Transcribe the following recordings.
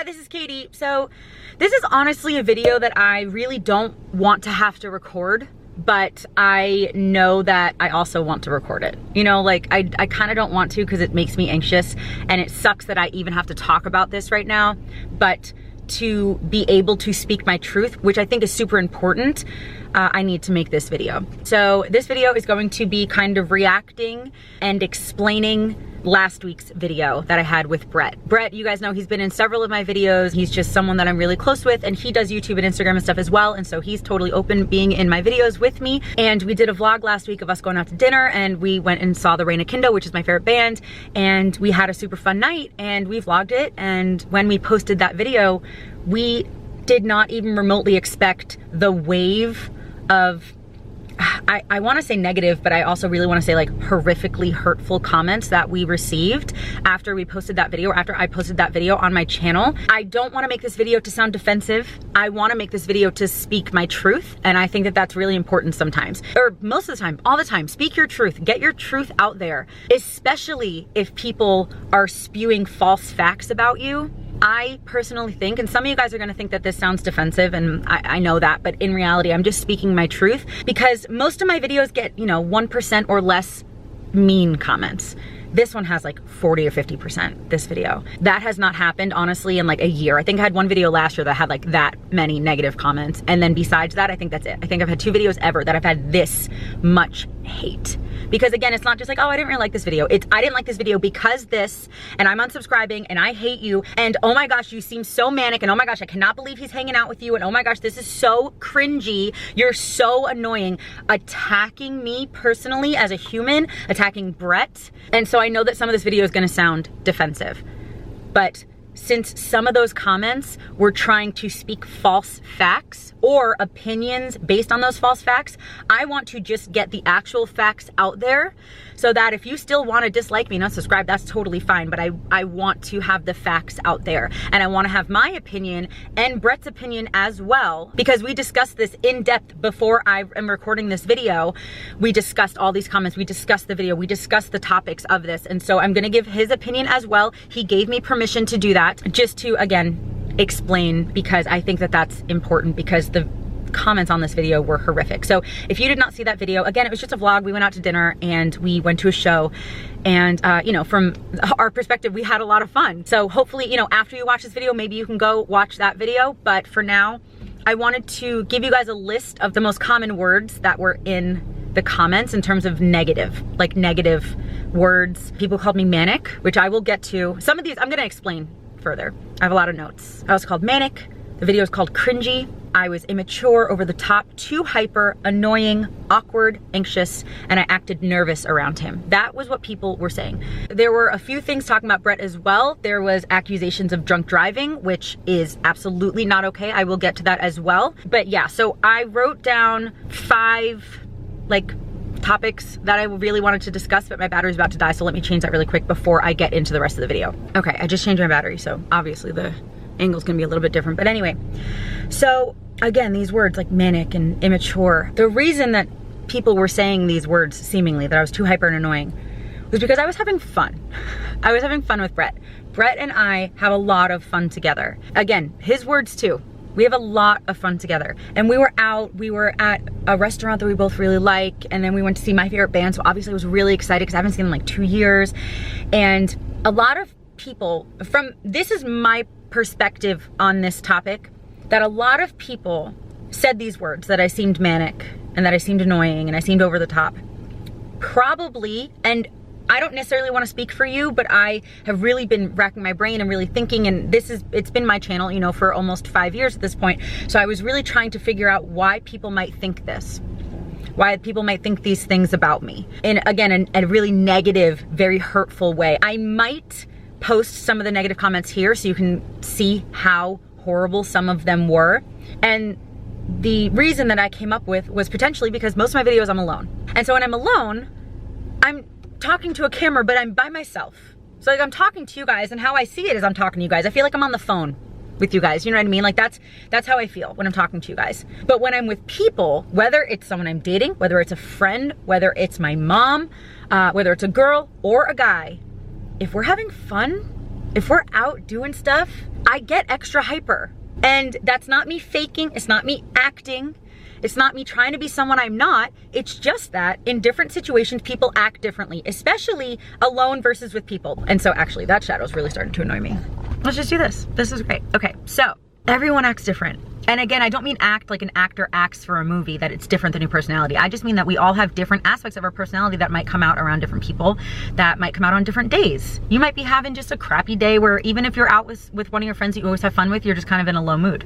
this is Katie. So this is honestly a video that I really don't want to have to record, but I know that I also want to record it. You know, like I kind of don't want to because it makes me anxious, and it sucks that I even have to talk about this right now, but to be able to speak my truth, which I think is super important, I need to make this video. So this video is going to be kind of reacting and explaining last week's video that I had with Brett. Brett, you guys know he's been in several of my videos. He's just someone that I'm really close with, and he does YouTube and Instagram and stuff as well. And so he's totally open being in my videos with me. And we did a vlog last week of us going out to dinner, and we went and saw the Reign of Kindo, which is my favorite band. And we had a super fun night, and we vlogged it. And when we posted that video, we did not even remotely expect the wave of, I want to say negative, but I also really want to say like horrifically hurtful comments that we received after we posted that video, or after I posted that video on my channel. I don't want to make this video to sound defensive. I want to make this video to speak my truth, and I think that that's really important sometimes, or most of the time, all the time. Speak your truth, get your truth out there, especially if people are spewing false facts about you. I personally think, and some of you guys are gonna think that this sounds defensive, and I know that, but in reality, I'm just speaking my truth, because most of my videos get, you know, 1% or less mean comments. This one has like 40 or 50%, this video. That has not happened, honestly, in like a year. I think I had one video last year that had like that many negative comments, and then besides that, I think that's it. I think I've had 2 videos ever that I've had this much hate. Because again, it's not just like, oh, I didn't really like this video. It's, I didn't like this video because this, and I'm unsubscribing, and I hate you, and oh my gosh, you seem so manic, and oh my gosh, I cannot believe he's hanging out with you, and oh my gosh, this is so cringy, you're so annoying. Attacking me personally as a human, attacking Brett. And so I know that some of this video is gonna sound defensive, but since some of those comments were trying to speak false facts or opinions based on those false facts, I want to just get the actual facts out there, so that if you still want to dislike me and unsubscribe, that's totally fine, but I want to have the facts out there, and I want to have my opinion and Brett's opinion as well, because we discussed this in depth before I am recording this video. We discussed all these comments, we discussed the video, we discussed the topics of this, and so I'm gonna give his opinion as well. He gave me permission to do that, just to, again, explain, because I think that that's important, because the comments on this video were horrific. So if you did not see that video, again, it was just a vlog. We went out to dinner and we went to a show, and you know, from our perspective, we had a lot of fun. So hopefully, you know, after you watch this video, maybe you can go watch that video. But for now, I wanted to give you guys a list of the most common words that were in the comments in terms of negative, like negative words. People called me manic, which I will get to. Some of these I'm gonna explain further. I have a lot of notes. I was called manic. The video is called cringy. I was immature, over the top, too hyper, annoying, awkward, anxious, and I acted nervous around him. That was what people were saying. There were a few things talking about Brett as well. There was accusations of drunk driving, which is absolutely not okay. I will get to that as well. But yeah, so I wrote down 5 like topics that I really wanted to discuss, but my battery's about to die, so let me change that really quick before I get into the rest of the video. Okay, I just changed my battery, so obviously the angle's gonna be a little bit different, but anyway. So again, these words like manic and immature, the reason that people were saying these words, seemingly, that I was too hyper and annoying, was because I was having fun. I was having fun with Brett. Brett and I have a lot of fun together. Again, his words too. We have a lot of fun together. And we were out, we were at a restaurant that we both really like, and then we went to see my favorite band, so obviously I was really excited because I haven't seen them in like 2 years. And a lot of people, this is my perspective on this topic, that a lot of people said these words, that I seemed manic, and that I seemed annoying, and I seemed over the top. Probably, and I don't necessarily want to speak for you, but I have really been racking my brain and really thinking, and it's been my channel, you know, for almost 5 years at this point. So I was really trying to figure out why people might think this, why people might think these things about me. And again, in a really negative, very hurtful way. I might post some of the negative comments here so you can see how horrible some of them were. And the reason that I came up with was potentially because most of my videos I'm alone. And so when I'm alone, I'm talking to a camera, but I'm by myself. So like I'm talking to you guys, and how I see it is I'm talking to you guys. I feel like I'm on the phone with you guys, you know what I mean? Like that's how I feel when I'm talking to you guys. But when I'm with people, whether it's someone I'm dating, whether it's a friend, whether it's my mom, whether it's a girl or a guy, if we're having fun, if we're out doing stuff, I get extra hyper. And that's not me faking, it's not me acting, it's not me trying to be someone I'm not. It's just that in different situations, people act differently, especially alone versus with people. And so actually that shadow's really starting to annoy me. Let's just do this. This is great. Okay, so everyone acts different. And again, I don't mean act like an actor acts for a movie, that it's different than your personality. I just mean that we all have different aspects of our personality that might come out around different people, that might come out on different days. You might be having just a crappy day where even if you're out with one of your friends that you always have fun with, you're just kind of in a low mood.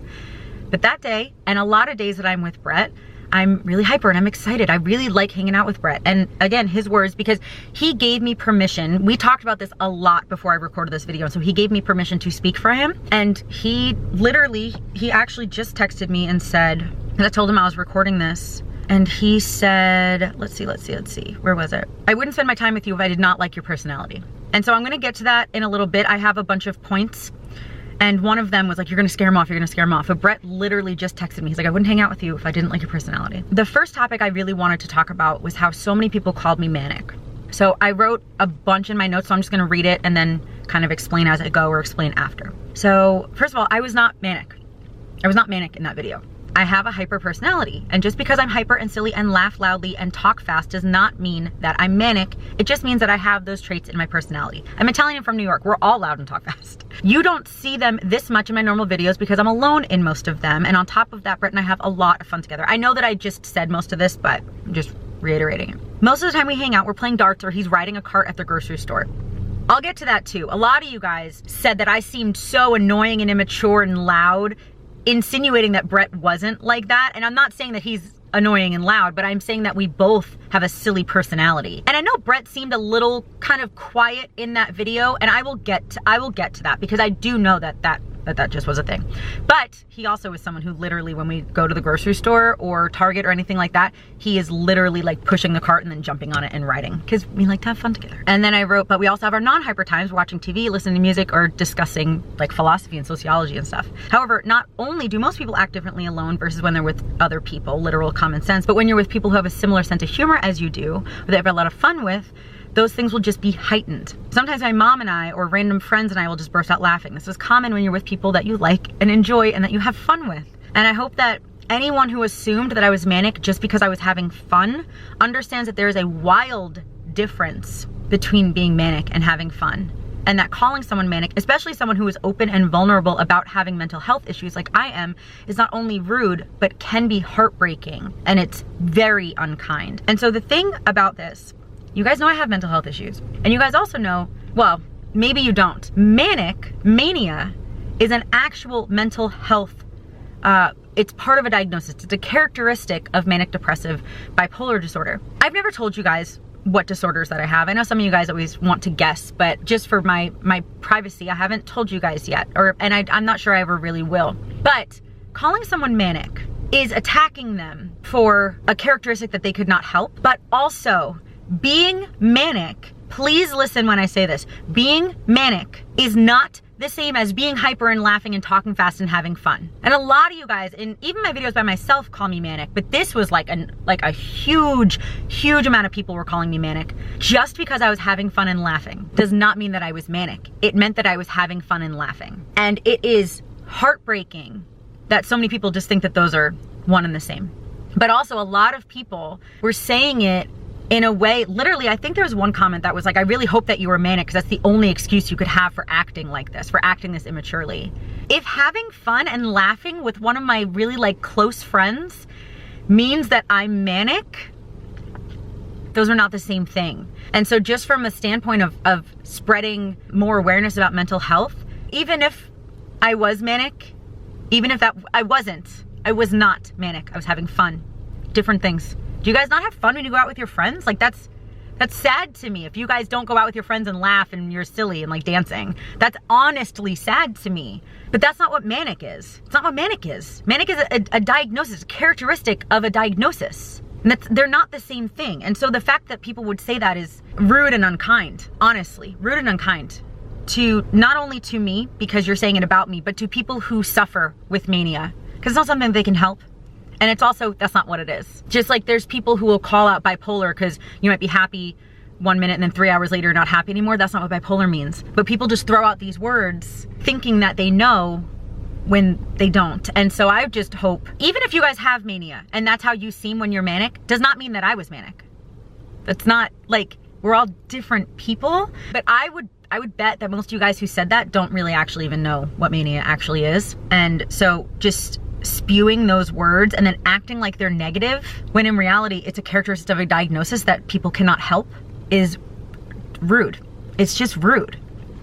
But that day, and a lot of days that I'm with Brett, I'm really hyper and I'm excited. I really like hanging out with Brett. And again, his words, because he gave me permission. We talked about this a lot before I recorded this video. So he gave me permission to speak for him. And he actually just texted me and said, and I told him I was recording this. And he said, let's see. Where was it? I wouldn't spend my time with you if I did not like your personality. And so I'm gonna get to that in a little bit. I have a bunch of points. And one of them was like, you're gonna scare him off, you're gonna scare him off. But Brett literally just texted me. He's like, I wouldn't hang out with you if I didn't like your personality. The first topic I really wanted to talk about was how so many people called me manic. So I wrote a bunch in my notes, so I'm just gonna read it and then kind of explain as I go or explain after. So first of all, I was not manic. I was not manic in that video. I have a hyper personality, and just because I'm hyper and silly and laugh loudly and talk fast does not mean that I'm manic. It just means that I have those traits in my personality. I'm Italian from New York. We're all loud and talk fast. You don't see them this much in my normal videos because I'm alone in most of them, and on top of that, Brett and I have a lot of fun together. I know that I just said most of this, but I'm just reiterating it. Most of the time we hang out, we're playing darts or he's riding a cart at the grocery store. I'll get to that too. A lot of you guys said that I seemed so annoying and immature and loud, insinuating that Brett wasn't like that. And I'm not saying that he's annoying and loud, but I'm saying that we both have a silly personality. And I know Brett seemed a little kind of quiet in that video, and I will get to that because I do know that just was a thing. But he also was someone who literally, when we go to the grocery store or Target or anything like that, he is literally like pushing the cart and then jumping on it and riding, because we like to have fun together. And then I wrote, but we also have our non-hyper times, watching TV, listening to music, or discussing like philosophy and sociology and stuff. However, not only do most people act differently alone versus when they're with other people, literal common sense, but when you're with people who have a similar sense of humor as you do, or they have a lot of fun with, those things will just be heightened. Sometimes my mom and I, or random friends and I, will just burst out laughing. This is common when you're with people that you like and enjoy and that you have fun with. And I hope that anyone who assumed that I was manic just because I was having fun understands that there is a wild difference between being manic and having fun. And that calling someone manic, especially someone who is open and vulnerable about having mental health issues like I am, is not only rude, but can be heartbreaking. And it's very unkind. And so the thing about this, you guys know I have mental health issues. And you guys also know, well, maybe you don't. Mania is an actual mental health, it's part of a diagnosis. It's a characteristic of manic depressive bipolar disorder. I've never told you guys what disorders that I have. I know some of you guys always want to guess, but just for my privacy, I haven't told you guys yet, I'm not sure I ever really will. But calling someone manic is attacking them for a characteristic that they could not help, but also being manic, please listen when I say this, being manic is not the same as being hyper and laughing and talking fast and having fun. And a lot of you guys, and even my videos by myself, call me manic, but this was like a huge amount of people were calling me manic. Just because I was having fun and laughing does not mean that I was manic. It meant that I was having fun and laughing. And it is heartbreaking that so many people just think that those are one and the same. But also a lot of people were saying it in a way, literally, I think there was one comment that was like, I really hope that you were manic because that's the only excuse you could have for acting like this, for acting this immaturely. If having fun and laughing with one of my really like close friends means that I'm manic, those are not the same thing. And so just from a standpoint of spreading more awareness about mental health, even if I was manic, even if that, I was not manic. I was having fun, different things. Do you guys not have fun when you go out with your friends? Like that's sad to me. If you guys don't go out with your friends and laugh and you're silly and like dancing, that's honestly sad to me. But that's not what manic is. It's not what manic is. Manic is a diagnosis, a characteristic of a diagnosis. And they're not the same thing. And so the fact that people would say that is rude and unkind, honestly, rude and unkind. To not only to me, because you're saying it about me, but to people who suffer with mania. Because it's not something they can help. And it's also, that's not what it is. Just like there's people who will call out bipolar because you might be happy 1 minute and then 3 hours later you're not happy anymore. That's not what bipolar means. But people just throw out these words thinking that they know when they don't. And so I just hope, even if you guys have mania and that's how you seem when you're manic, does not mean that I was manic. That's not, like, we're all different people. But I would bet that most of you guys who said that don't really actually even know what mania actually is. And so just spewing those words and then acting like they're negative when in reality it's a characteristic of a diagnosis that people cannot help is rude. It's just rude.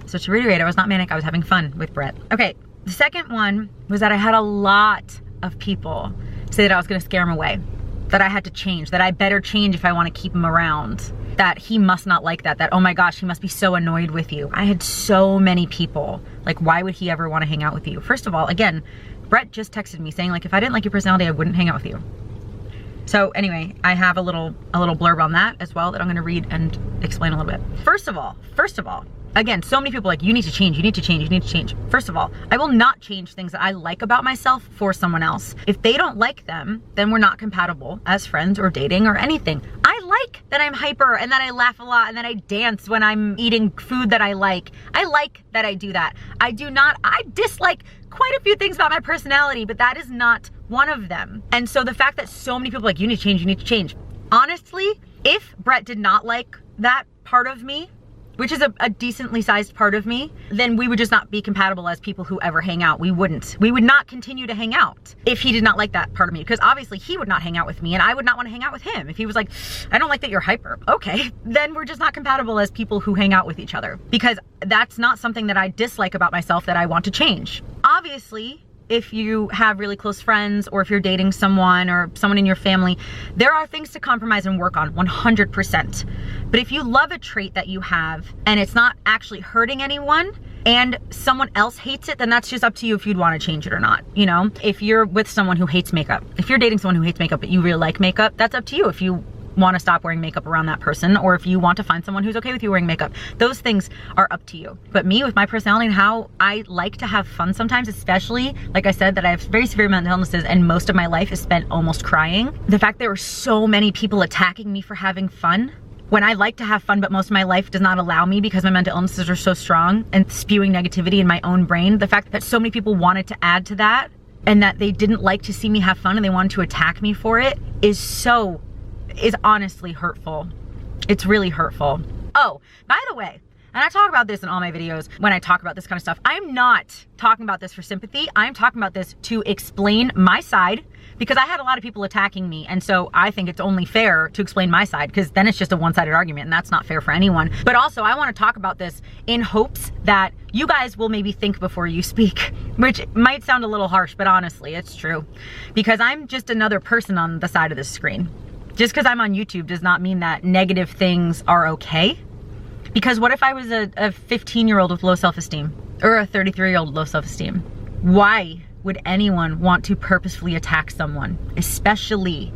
So to reiterate, I was not manic, I was having fun with Brett. Okay, the second one was that I had a lot of people say that I was gonna scare him away, that I had to change, that I better change if I wanna keep him around, that he must not like that, oh my gosh, he must be so annoyed with you. I had so many people, like, why would he ever wanna hang out with you? First of all, again, Brett just texted me saying, like, if I didn't like your personality, I wouldn't hang out with you. So anyway, I have a little blurb on that as well that I'm gonna read and explain a little bit. First of all, again, so many people like, you need to change, you need to change, you need to change. First of all, I will not change things that I like about myself for someone else. If they don't like them, then we're not compatible as friends or dating or anything. I like that I'm hyper and that I laugh a lot and that I dance when I'm eating food that I like. I like that I do that. I dislike quite a few things about my personality, but that is not one of them. And so the fact that so many people are like, you need to change, you need to change. Honestly, if Brett did not like that part of me, which is a decently sized part of me, then we would just not be compatible as people who ever hang out. We wouldn't. We would not continue to hang out if he did not like that part of me, because obviously he would not hang out with me and I would not want to hang out with him. If he was like, I don't like that you're hyper. Okay, then we're just not compatible as people who hang out with each other, because that's not something that I dislike about myself that I want to change. Obviously, if you have really close friends or if you're dating someone or someone in your family, there are things to compromise and work on 100%. But if you love a trait that you have and it's not actually hurting anyone and someone else hates it, then that's just up to you if you'd want to change it or not. You know, if you're with someone who hates makeup, if you're dating someone who hates makeup but you really like makeup, that's up to you if you want to stop wearing makeup around that person, or if you want to find someone who's okay with you wearing makeup. Those things are up to you. But me, with my personality and how I like to have fun sometimes, especially, like I said, that I have very severe mental illnesses and most of my life is spent almost crying. The fact there were so many people attacking me for having fun, when I like to have fun, but most of my life does not allow me because my mental illnesses are so strong, and spewing negativity in my own brain, the fact that so many people wanted to add to that and that they didn't like to see me have fun and they wanted to attack me for it is honestly hurtful. It's really hurtful. Oh, by the way, and I talk about this in all my videos when I talk about this kind of stuff, I'm not talking about this for sympathy. I'm talking about this to explain my side, because I had a lot of people attacking me, and so I think it's only fair to explain my side, because then it's just a one-sided argument and that's not fair for anyone. But also I want to talk about this in hopes that you guys will maybe think before you speak, which might sound a little harsh, but honestly it's true, because I'm just another person on the side of the screen. Just because I'm on YouTube does not mean that negative things are okay. Because what if I was a 15-year-old with low self-esteem, or a 33-year-old with low self-esteem? Why would anyone want to purposefully attack someone, especially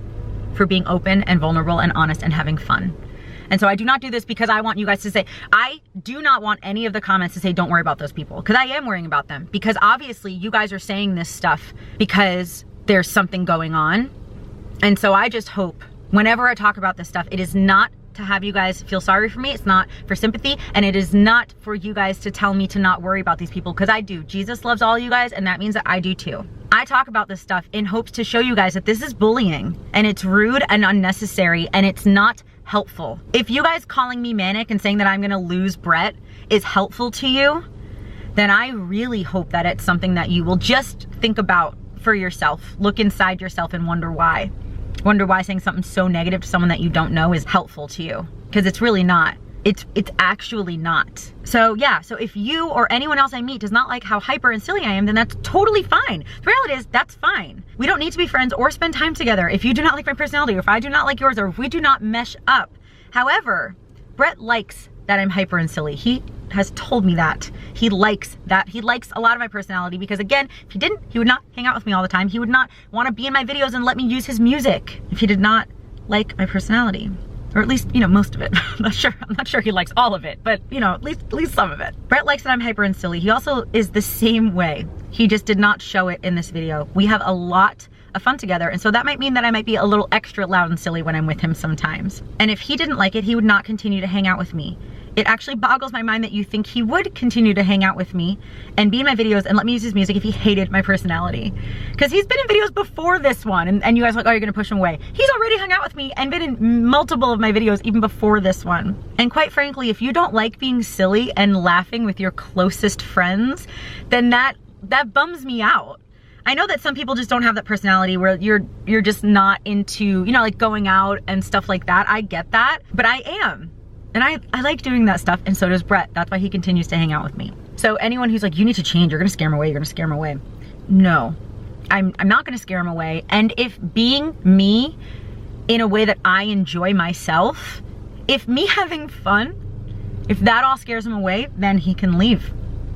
for being open and vulnerable and honest and having fun? And so I do not do this because I want you guys to say, I do not want any of the comments to say, don't worry about those people, because I am worrying about them. Because obviously you guys are saying this stuff because there's something going on. And so I just hope, whenever I talk about this stuff, it is not to have you guys feel sorry for me. It's not for sympathy, and it is not for you guys to tell me to not worry about these people, because I do. Jesus loves all you guys, and that means that I do too. I talk about this stuff in hopes to show you guys that this is bullying, and it's rude and unnecessary, and it's not helpful. If you guys calling me manic and saying that I'm gonna lose Brett is helpful to you, then I really hope that it's something that you will just think about for yourself. Look inside yourself and wonder why. Wonder why saying something so negative to someone that you don't know is helpful to you, because it's really not. It's actually not. So yeah, so if you or anyone else I meet does not like how hyper and silly I am, then that's totally fine. The reality is, that's fine. We don't need to be friends or spend time together if you do not like my personality, or if I do not like yours, or if we do not mesh up. However, Brett likes that I'm hyper and silly. He has told me that. He likes that. He likes a lot of my personality, because again, if he didn't, he would not hang out with me all the time. He would not want to be in my videos and let me use his music if he did not like my personality. Or at least, you know, most of it. I'm not sure he likes all of it, but you know, at least some of it. Brett likes that I'm hyper and silly. He also is the same way. He just did not show it in this video. We have a lot fun together. And so that might mean that I might be a little extra loud and silly when I'm with him sometimes. And if he didn't like it, he would not continue to hang out with me. It actually boggles my mind that you think he would continue to hang out with me and be in my videos and let me use his music if he hated my personality. Because he's been in videos before this one, and you guys are like, oh, you're gonna push him away. He's already hung out with me and been in multiple of my videos even before this one. And quite frankly, if you don't like being silly and laughing with your closest friends, then that bums me out. I know that some people just don't have that personality where you're just not into, you know, like going out and stuff like that. I get that, but I am. And I like doing that stuff, and so does Brett. That's why he continues to hang out with me. So anyone who's like, you need to change, you're gonna scare him away, you're gonna scare him away. No, I'm not gonna scare him away. And if being me in a way that I enjoy myself, if me having fun, if that all scares him away, then he can leave.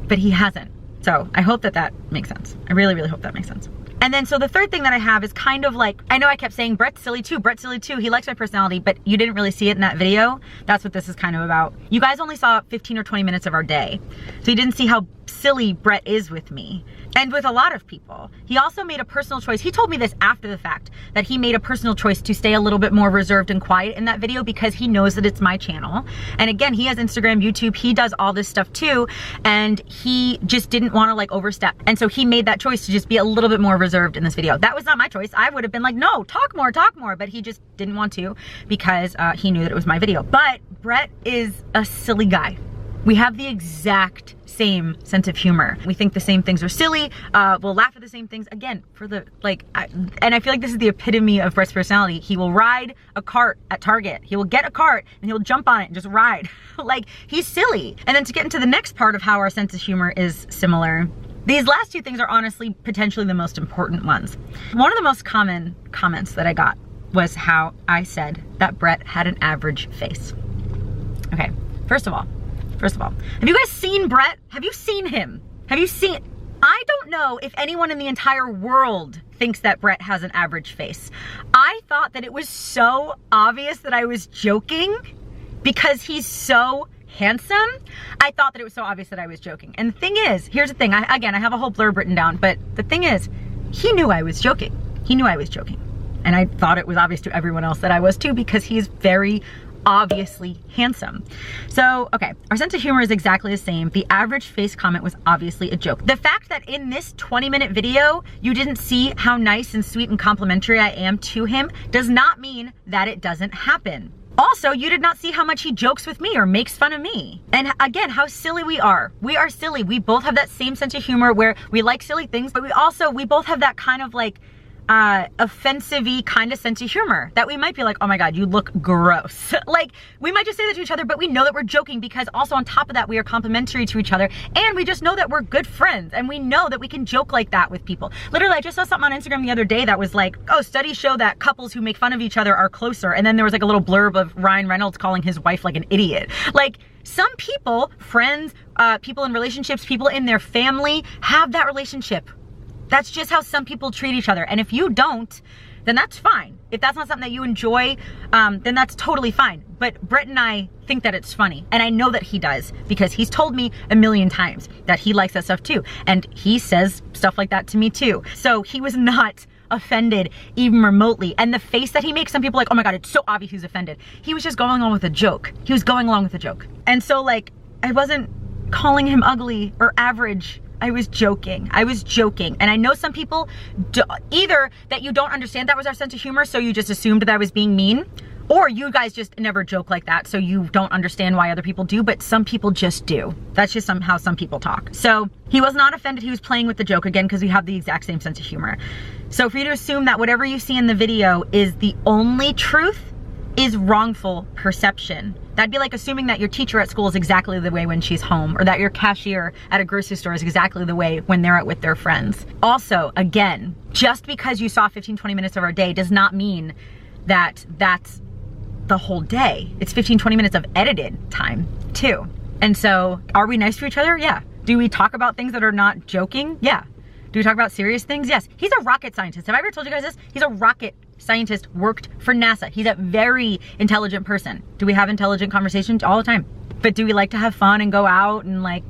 But he hasn't. So I hope that that makes sense. I really, really hope that makes sense. And then, so the third thing that I have is kind of like, I know I kept saying Brett's silly too, Brett's silly too. He likes my personality, but you didn't really see it in that video. That's what this is kind of about. You guys only saw 15 or 20 minutes of our day. So you didn't see how silly Brett is with me and with a lot of people. He also made a personal choice. He told me this after the fact, that he made a personal choice to stay a little bit more reserved and quiet in that video because he knows that it's my channel. And again, he has Instagram, YouTube, he does all this stuff too. And he just didn't want to like overstep. And so he made that choice to just be a little bit more reserved in this video. That was not my choice. I would have been like, no, talk more, but he just didn't want to because he knew that it was my video. But Brett is a silly guy. We have the exact same sense of humor. We think the same things are silly. We'll laugh at the same things. Again, for the, like, and I feel like this is the epitome of Brett's personality. He will ride a cart at Target. He will get a cart and he'll jump on it and just ride. Like, he's silly. And then to get into the next part of how our sense of humor is similar, these last two things are honestly potentially the most important ones. One of the most common comments that I got was how I said that Brett had an average face. Okay, first of all, have you guys seen Brett? Have you seen him? Have you seen? I don't know if anyone in the entire world thinks that Brett has an average face. I thought that it was so obvious that I was joking because he's so handsome. I thought that it was so obvious that I was joking. And the thing is, here's the thing. Again, I have a whole blurb written down, but the thing is, he knew I was joking. He knew I was joking. And I thought it was obvious to everyone else that I was too because he's very obviously handsome. So, okay, our sense of humor is exactly the same. The average face comment was obviously a joke. The fact that in this 20-minute video, you didn't see how nice and sweet and complimentary I am to him does not mean that it doesn't happen. Also, you did not see how much he jokes with me or makes fun of me. And again, how silly we are. We are silly. We both have that same sense of humor where we like silly things, but we both have that kind of like offensive-y kind of sense of humor that we might be like, oh my God, you look gross. Like, we might just say that to each other, but we know that we're joking because also on top of that, we are complimentary to each other and we just know that we're good friends and we know that we can joke like that with people. Literally, I just saw something on Instagram the other day that was like, oh, studies show that couples who make fun of each other are closer. And then there was like a little blurb of Ryan Reynolds calling his wife like an idiot. Like, some people, friends, people in relationships, people in their family have that relationship. That's just how some people treat each other. And if you don't, then that's fine. If that's not something that you enjoy, then that's totally fine. But Brett and I think that it's funny. And I know that he does because he's told me a million times that he likes that stuff too. And he says stuff like that to me too. So he was not offended even remotely. And the face that he makes, some people are like, oh my God, it's so obvious he's offended. He was just going along with a joke. He was going along with a joke. And so like, I wasn't calling him ugly or average. I was joking. I was joking. And I know some people, either that you don't understand that was our sense of humor, so you just assumed that I was being mean, or you guys just never joke like that, so you don't understand why other people do, but some people just do. That's just how some people talk. So he was not offended. He was playing with the joke again because we have the exact same sense of humor. So for you to assume that whatever you see in the video is the only truth is wrongful perception. That'd be like assuming that your teacher at school is exactly the way when she's home, or that your cashier at a grocery store is exactly the way when they're out with their friends. Also, again, just because you saw 15, 20 minutes of our day does not mean that that's the whole day. It's 15, 20 minutes of edited time too. And so, are we nice to each other? Yeah. Do we talk about things that are not joking? Yeah. Do we talk about serious things? Yes. He's a rocket scientist. Have I ever told you guys this? He's a rocket scientist, worked for NASA. He's a very intelligent person. Do we have intelligent conversations? All the time. But do we like to have fun and go out and like,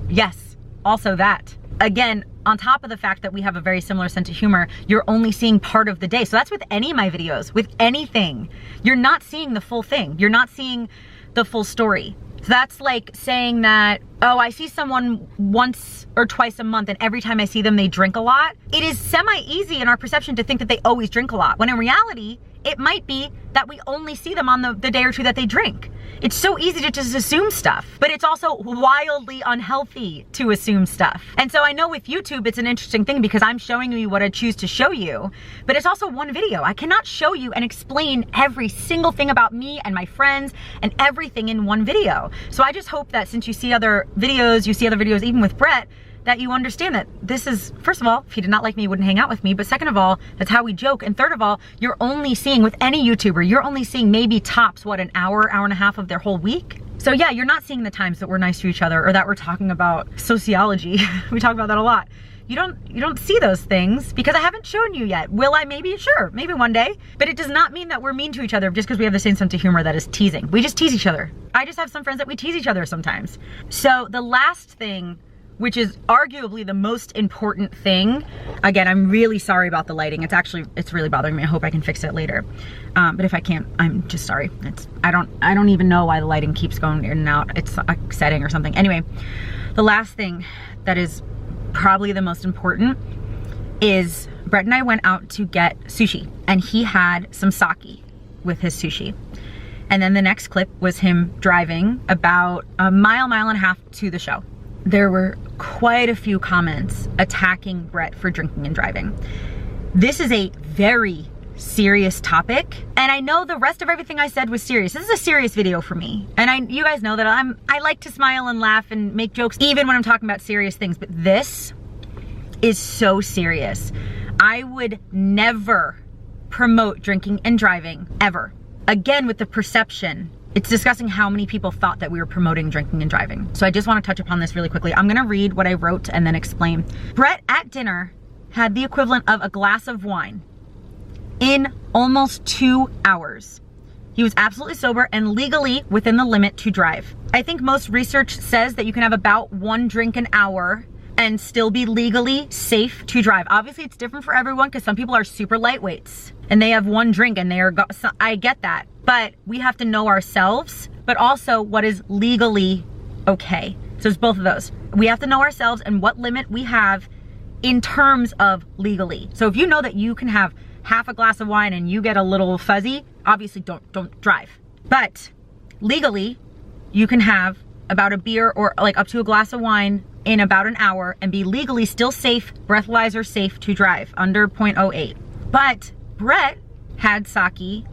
yes, also that. Again, on top of the fact that we have a very similar sense of humor, you're only seeing part of the day. So that's with any of my videos, with anything. You're not seeing the full thing. You're not seeing the full story. So that's like saying that, oh, I see someone once or twice a month and every time I see them, they drink a lot. It is semi-easy in our perception to think that they always drink a lot, when in reality, it might be that we only see them on the day or two that they drink. It's so easy to just assume stuff, but it's also wildly unhealthy to assume stuff. And so I know with YouTube, it's an interesting thing because I'm showing you what I choose to show you, but it's also one video. I cannot show you and explain every single thing about me and my friends and everything in one video. So I just hope that since you see other videos, even with Brett, that you understand that this is, first of all, if he did not like me, he wouldn't hang out with me. But second of all, that's how we joke. And third of all, you're only seeing, with any YouTuber, you're only seeing maybe tops, what, an hour, hour and a half of their whole week? So yeah, you're not seeing the times that we're nice to each other or that we're talking about sociology. We talk about that a lot. You don't see those things because I haven't shown you yet. Will I? Maybe, sure, maybe one day. But it does not mean that we're mean to each other just because we have the same sense of humor that is teasing. We just tease each other. I just have some friends that we tease each other sometimes. So the last thing, which is arguably the most important thing. Again, I'm really sorry about the lighting. It's really bothering me. I hope I can fix it later. But if I can't, I'm just sorry. I don't even know why the lighting keeps going in and out. It's a setting or something. Anyway, the last thing that is probably the most important is Brett and I went out to get sushi and he had some sake with his sushi. And then the next clip was him driving about a mile and a half to the show. There were quite a few comments attacking Brett for drinking and driving. This is a very serious topic, and I know the rest of everything I said was serious. This is a serious video for me, and you guys know that I like to smile and laugh and make jokes even when I'm talking about serious things, but this is so serious. I would never promote drinking and driving, ever. Again, with the perception, it's discussing how many people thought that we were promoting drinking and driving. So I just want to touch upon this really quickly. I'm gonna read what I wrote and then explain. Brett at dinner had the equivalent of a glass of wine in almost 2 hours. He was absolutely sober and legally within the limit to drive. I think most research says that you can have about 1 drink an hour and still be legally safe to drive. Obviously it's different for everyone because some people are super lightweights and they have 1 drink and I get that. But we have to know ourselves, but also what is legally okay. So it's both of those. We have to know ourselves and what limit we have in terms of legally. So if you know that you can have half a glass of wine and you get a little fuzzy, obviously don't drive. But legally, you can have about a beer or like up to a glass of wine in about an hour and be legally still safe, breathalyzer safe to drive, under 0.08. But Brett had sake.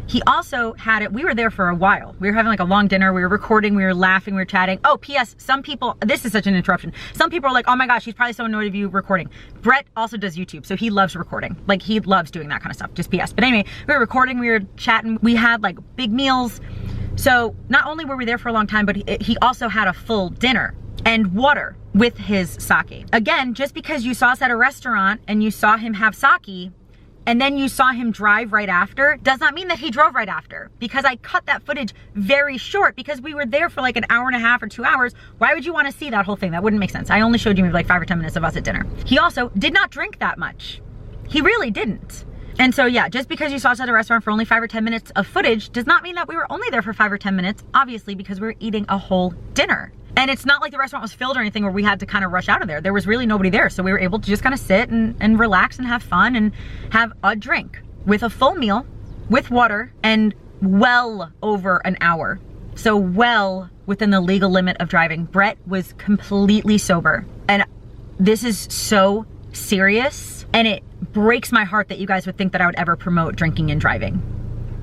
He also had it, we were there for a while. We were having like a long dinner, we were recording, we were laughing, we were chatting. Oh, P.S. some people, this is such an interruption. Some people are like, oh my gosh, he's probably so annoyed of you recording. Brett also does YouTube, so he loves recording. Like he loves doing that kind of stuff, just P.S. But anyway, we were recording, we were chatting, we had like big meals. So not only were we there for a long time, but he also had a full dinner and water with his sake. Again, just because you saw us at a restaurant and you saw him have sake, and then you saw him drive right after, does not mean that he drove right after, because I cut that footage very short because we were there for like an hour and a half or 2 hours. Why would you want to see that whole thing? That wouldn't make sense. I only showed you maybe like 5 or 10 minutes of us at dinner. He also did not drink that much. He really didn't. And so yeah, just because you saw us at a restaurant for only 5 or 10 minutes of footage does not mean that we were only there for 5 or 10 minutes, obviously, because we were eating a whole dinner. And it's not like the restaurant was filled or anything where we had to kind of rush out of there. There was really nobody there. So we were able to just kind of sit and relax and have fun and have a drink with a full meal, with water, and well over an hour. So well within the legal limit of driving. Brett was completely sober. And this is so serious. And it breaks my heart that you guys would think that I would ever promote drinking and driving.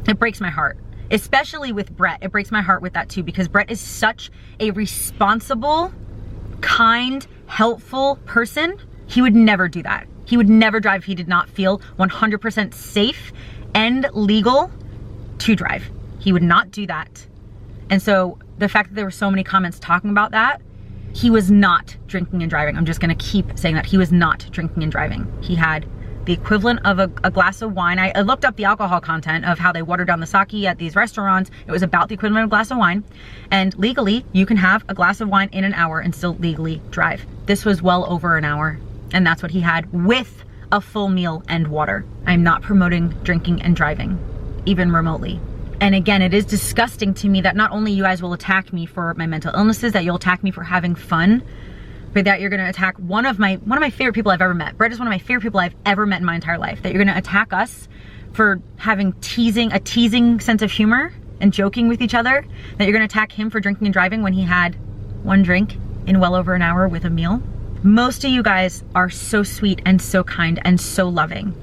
It breaks my heart. Especially with Brett. It breaks my heart with that too, because Brett is such a responsible, kind, helpful person. He would never do that. He would never drive if he did not feel 100% safe and legal to drive. He would not do that. And so the fact that there were so many comments talking about that, he was not drinking and driving. I'm just gonna keep saying that. He was not drinking and driving. He had the equivalent of a glass of wine. I looked up the alcohol content of how they water down the sake at these restaurants. It was about the equivalent of a glass of wine. And legally, you can have a glass of wine in an hour and still legally drive. This was well over an hour. And that's what he had with a full meal and water. I'm not promoting drinking and driving, even remotely. And again, it is disgusting to me that not only you guys will attack me for my mental illnesses, that you'll attack me for having fun, but that you're gonna attack one of my favorite people I've ever met. Brett is one of my favorite people I've ever met in my entire life. That you're gonna attack us for having a teasing sense of humor and joking with each other. That you're gonna attack him for drinking and driving when he had one drink in well over an hour with a meal. Most of you guys are so sweet and so kind and so loving,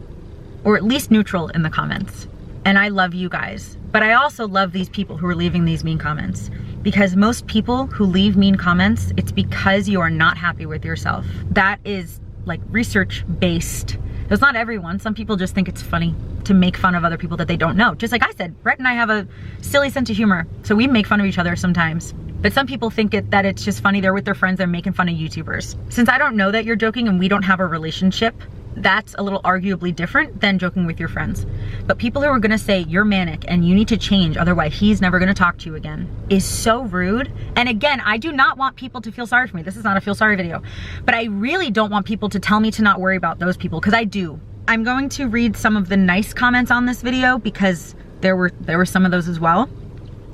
or at least neutral in the comments. And I love you guys. But I also love these people who are leaving these mean comments, because most people who leave mean comments, it's because you are not happy with yourself. That is like research based. It's not everyone. Some people just think it's funny to make fun of other people that they don't know. Just like I said, Brett and I have a silly sense of humor, so we make fun of each other sometimes. But some people think that it's just funny. They're with their friends, they're making fun of YouTubers. Since I don't know that you're joking and we don't have a relationship, that's a little arguably different than joking with your friends. But people who are gonna say you're manic and you need to change, otherwise he's never gonna talk to you again, is so rude. And again, I do not want people to feel sorry for me. This is not a feel sorry video. But I really don't want people to tell me to not worry about those people, because I do. I'm going to read some of the nice comments on this video because there were some of those as well.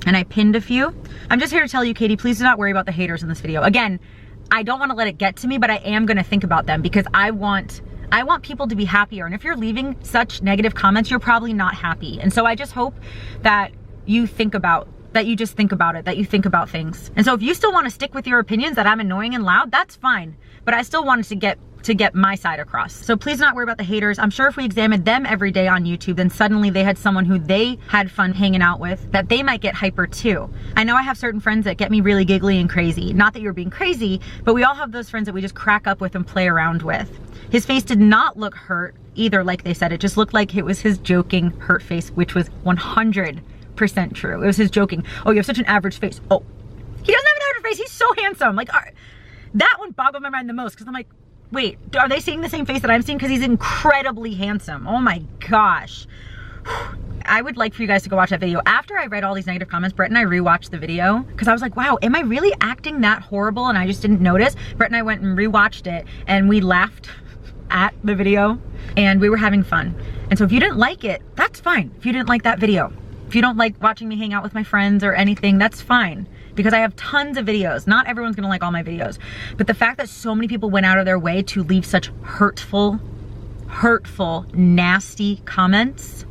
And I pinned a few. I'm just here to tell you, Katie, please do not worry about the haters in this video. Again, I don't want to let it get to me, but I am gonna think about them because I want people to be happier. And if you're leaving such negative comments, you're probably not happy. And so I just hope that you just think about it, that you think about things. And so if you still want to stick with your opinions that I'm annoying and loud, that's fine. But I still wanted to get my side across. So please not worry about the haters. I'm sure if we examined them every day on YouTube, then suddenly they had someone who they had fun hanging out with, that they might get hyper too. I know I have certain friends that get me really giggly and crazy. Not that you're being crazy, but we all have those friends that we just crack up with and play around with. His face did not look hurt either, like they said. It just looked like it was his joking hurt face, which was 100% true. It was his joking. Oh, you have such an average face. Oh, he doesn't have an average face. He's so handsome. Like, that one boggled my mind the most, because I'm like, wait, are they seeing the same face that I'm seeing? Because he's incredibly handsome. Oh my gosh. I would like for you guys to go watch that video. After I read all these negative comments, Brett and I rewatched the video because I was like, wow, am I really acting that horrible? And I just didn't notice. Brett and I went and rewatched it and we laughed at the video and we were having fun. And so if you didn't like it, that's fine. If you didn't like that video, if you don't like watching me hang out with my friends or anything, that's fine. Because I have tons of videos. Not everyone's gonna like all my videos. But the fact that so many people went out of their way to leave such hurtful, nasty comments.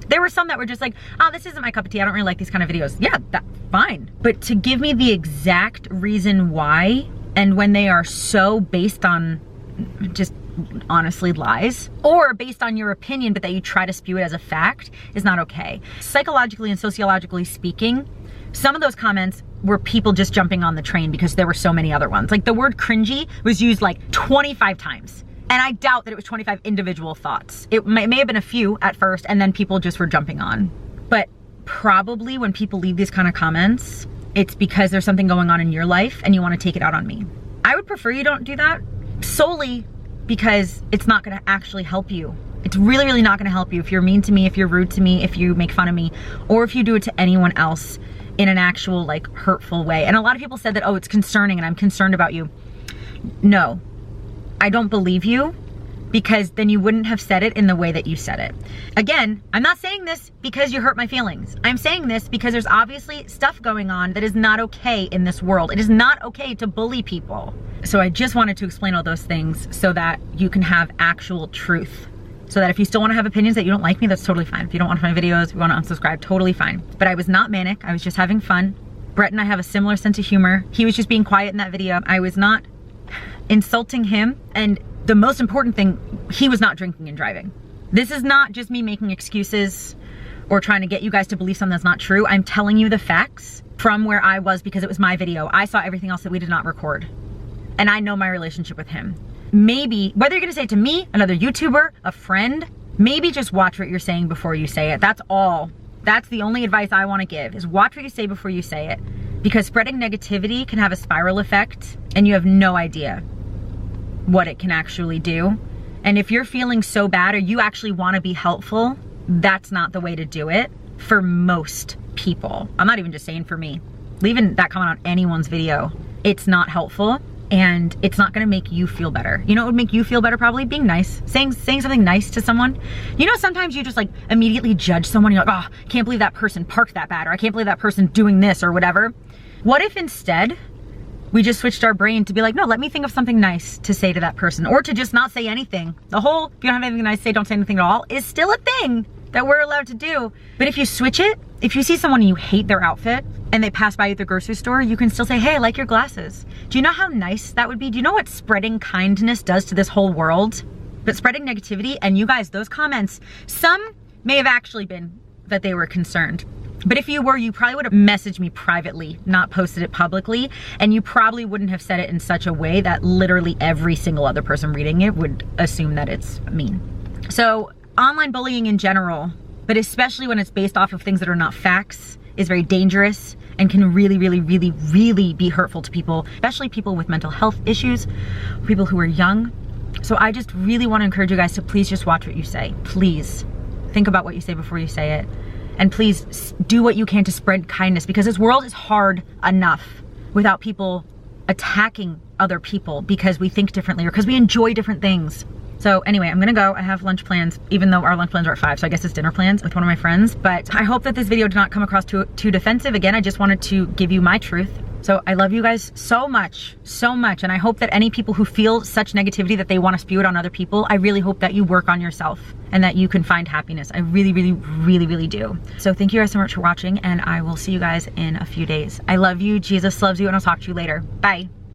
There were some that were just like, oh, this isn't my cup of tea. I don't really like these kind of videos. Yeah, that's fine. But to give me the exact reason why, and when they are so based on just honestly lies, or based on your opinion, but that you try to spew it as a fact, is not okay. Psychologically and sociologically speaking, some of those comments were people just jumping on the train because there were so many other ones. Like the word cringy was used like 25 times. And I doubt that it was 25 individual thoughts. It may have been a few at first and then people just were jumping on. But probably when people leave these kind of comments, it's because there's something going on in your life and you want to take it out on me. I would prefer you don't do that, solely because it's not gonna actually help you. It's really, really not gonna help you if you're mean to me, if you're rude to me, if you make fun of me, or if you do it to anyone else in an actual like hurtful way. And a lot of people said that, oh, it's concerning and I'm concerned about you. No, I don't believe you, because then you wouldn't have said it in the way that you said it. Again, I'm not saying this because you hurt my feelings. I'm saying this because there's obviously stuff going on that is not okay in this world. It is not okay to bully people. So I just wanted to explain all those things so that you can have actual truth. So that if you still want to have opinions that you don't like me, that's totally fine. If you don't want my videos, if you want to unsubscribe, totally fine. But I was not manic, I was just having fun. Brett and I have a similar sense of humor. He was just being quiet in that video. I was not insulting him. And the most important thing, he was not drinking and driving. This is not just me making excuses or trying to get you guys to believe something that's not true. I'm telling you the facts from where I was because it was my video. I saw everything else that we did not record. And I know my relationship with him. Maybe, whether you're gonna say it to me, another YouTuber, a friend, maybe just watch what you're saying before you say it. That's all. That's the only advice I wanna give, is watch what you say before you say it. Because spreading negativity can have a spiral effect and you have no idea what it can actually do. And if you're feeling so bad or you actually wanna be helpful, that's not the way to do it for most people. I'm not even just saying for me. Leaving that comment on anyone's video, it's not helpful. and it's not gonna make you feel better. You know what would make you feel better? Probably being nice, saying something nice to someone. You know, sometimes you just like immediately judge someone. You're like, oh, I can't believe that person parked that bad, or I can't believe that person doing this or whatever. What if instead we just switched our brain to be like, no, let me think of something nice to say to that person, or to just not say anything. The whole, if you don't have anything nice to say, don't say anything at all, is still a thing that we're allowed to do. But if you switch it, if you see someone and you hate their outfit and they pass by you at the grocery store, you can still say, hey, I like your glasses. Do you know how nice that would be? Do you know what spreading kindness does to this whole world? But spreading negativity, and you guys, those comments, some may have actually been that they were concerned. But if you were, you probably would have messaged me privately, not posted it publicly, and you probably wouldn't have said it in such a way that literally every single other person reading it would assume that it's mean. So online bullying in general, but especially when it's based off of things that are not facts, is very dangerous and can really, really, really, really be hurtful to people, especially people with mental health issues, people who are young. So I just really want to encourage you guys to please just watch what you say. Please think about what you say before you say it. And please do what you can to spread kindness, because this world is hard enough without people attacking other people because we think differently or because we enjoy different things. So anyway, I'm gonna go. I have lunch plans, even though our lunch plans are at 5, so I guess it's dinner plans with one of my friends. But I hope that this video did not come across too defensive. Again, I just wanted to give you my truth. So I love you guys so much, and I hope that any people who feel such negativity that they want to spew it on other people, I really hope that you work on yourself and that you can find happiness. I really, really, really, really do. So thank you guys so much for watching, and I will see you guys in a few days. I love you, Jesus loves you, and I'll talk to you later. Bye.